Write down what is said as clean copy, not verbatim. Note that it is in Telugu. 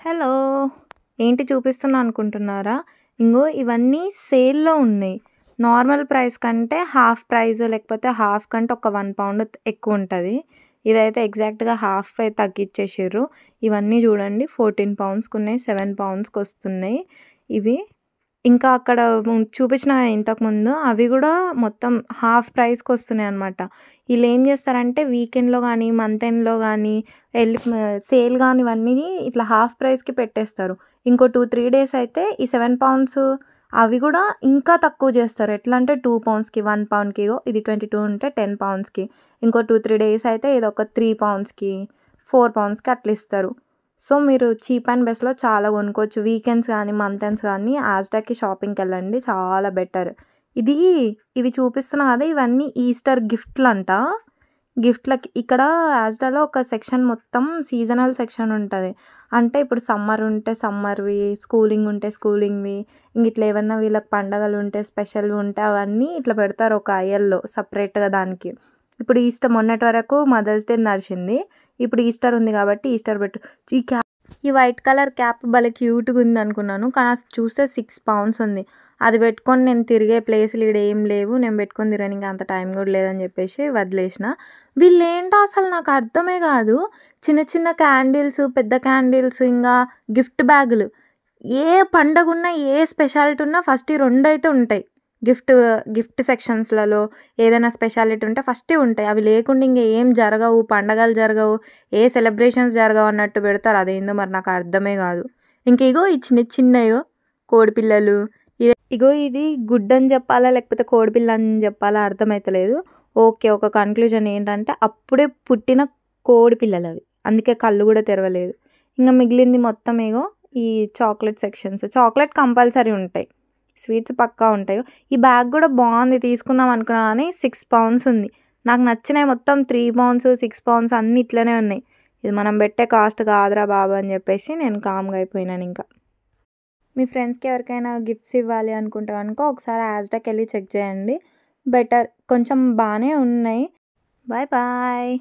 హలో! ఏంటి చూపిస్తున్నా అనుకుంటున్నారా? ఇంగో ఇవన్నీ సేల్‌లో ఉన్నాయి. నార్మల్ ప్రైస్ కంటే హాఫ్ ప్రైస్ లేకపోతే హాఫ్ కంటే ఒక 1 పౌండ్ ఎక్కువుంటది. ఇదైతే ఎగ్జాక్ట్‌గా హాఫే తగ్గిచ్చేషిర్రు. ఇవన్నీ జూడండి 14 పౌండ్స్‌కున్నాయి, 7 పౌండ్స్‌కొస్తున్నాయి ఇవి. ఇంకా అక్కడ చూపించిన ఇంతకుముందు అవి గూడా మొత్తం హాఫ్ ప్రైస్‌కొస్తున్నాయనమాట. ఈళ్ళేం జేస్తారంటే వీకెండ్‌లో గానీ, మంత్ ఎండ్‌లో గానీ ఎళ్లి సేల్ గానివన్నీ ఇట్లా హాఫ్ ప్రైస్‌కి పెట్టేస్తారు. ఇంకో 2, 3 డేస్ అయితే ఈ 7 పౌండ్స్ అవి గూడా ఇంకా తక్కువ జేస్తారు. ఎట్లా అంటే 2 పౌండ్స్‌కి, 1 పౌండ్‌కి ఇగో ఇది 22 ఉంటే 10 పౌండ్స్‌కి. ఇంకో 2, 3 డేస్ అయితే ఇదొక 3 పౌండ్స్‌కి, 4 పౌండ్స్‌కి అట్లిస్తారు. సో, మీరు చీప్ అండ్ బెస్ట్‌లో చాలా కొనుక్కోవచ్చు. వీకెండ్స్ గానీ, మంత్ ఎండ్స్ గానీ ఆస్డాకి షాపింగ్‌కెళ్ళండి చాలా బెటర్. ఇవి చూపిస్తున్నా గదా! ఇవన్నీ ఈస్టర్ గిఫ్ట్‌లంట. గిఫ్ట్‌లకి ఇక్కడ ఆస్డాలో ఒక సెక్షన్ మొత్తం సీజనల్ సెక్షన్ ఉంటది. అంటే ఇప్పుడు సమ్మర్ ఉంటే సమ్మర్‌వి, స్కూలింగ్ ఉంటే స్కూలింగ్‌వి, ఇంగిట్లా ఏవన్నా వీళ్ళకి పండగలుంటే, స్పెషల్‌వి ఉంటే అవన్నీ ఇట్లా పెడతారు ఒక అయల్లో సెపరేట్‌గా దానికి. ఇప్పుడు ఈస్టర్ మొన్నటి వరకు మదర్స్ డే నడిచింది. ఇప్పుడు ఈస్టర్ ఉంది గాబట్టి ఈస్టర్ పెట్టు. ఈ వైట్ కలర్ క్యాప్ భలే క్యూట్‌గుందనుకున్నాను. కానీ అది చూస్తే 6 పౌండ్స్ ఉంది. అది పెట్టుకొని నేను తిరిగే ప్లేసులు ఈడ ఏం లేవు. నేను పెట్టుకొని తిరగనీకి అంత టైం గూడా లేదని జెప్పేసి వదిలేసిన. వీళ్ళేంటో అసలు నాకు అర్థమే గాదు. చిన్న చిన్న క్యాండిల్స్, పెద్ద క్యాండిల్స్ ఇంగా గిఫ్ట్ బ్యాగులు. ఏ పండగున్నా, ఏ స్పెషాలిటీ ఉన్నా ఫస్ట్ ఈ రెండైతే ఉంటాయి. గిఫ్ట్ గిఫ్ట్ సెక్షన్స్‌లలో ఏదైనా స్పెషాలిటీ ఉంటే ఫస్ట్ ఇవి ఉంటాయి. అవి లేకుండా ఇంక ఏం జరగవు, పండగలు జరగవు, ఏ సెలబ్రేషన్స్ జరగవు అన్నట్టు పెడతారు. అదేందో మరి నాకు అర్థమే కాదు. ఇంక ఇగో ఈ చిన్న చిన్నయిగో కోడిపిల్లలు. ఇగో ఇది గుడ్డని చెప్పాలా? లేకపోతే కోడిపిల్ల అని చెప్పాలా? అర్థమైతలేదు. ఓకే. ఒక కన్‌క్లూజన్ ఏంటంటే అప్పుడే పుట్టిన కోడిపిల్లలవి. అందుకే కళ్ళు కూడా తెరవలేదు. ఇంక మిగిలింది మొత్తం ఇగో ఈ చాక్లెట్ సెక్షన్స్. చాక్లెట్ కంపల్సరీ ఉంటాయి. స్వీట్స్ పక్కా ఉంటాయి. ఈ బ్యాగ్ గూడా బావుంది తీసుకుందాం అనుకున్నా గానీ 6 పౌండ్స్ ఉంది. నాకు నచ్చినయి మొత్తం 3 పౌండ్స్, 6 పౌండ్స్ అన్నీ ఇట్లనే ఉన్నాయి. ఇది మనం పెట్టే కాస్ట్ కాదురా బాబు అని జెప్పేసి నేను కామ్‌గా అయిపోయినానింక. మీ ఫ్రెండ్స్‌కి ఎవరికైనా గిఫ్ట్స్ ఇవ్వాలి అనుకుంటే గనుక ఒకసారి యాజ్డాకెళ్ళి చెక్ చేయండి. బెటర్ కొంచెం బానే ఉన్నాయి. Bye bye.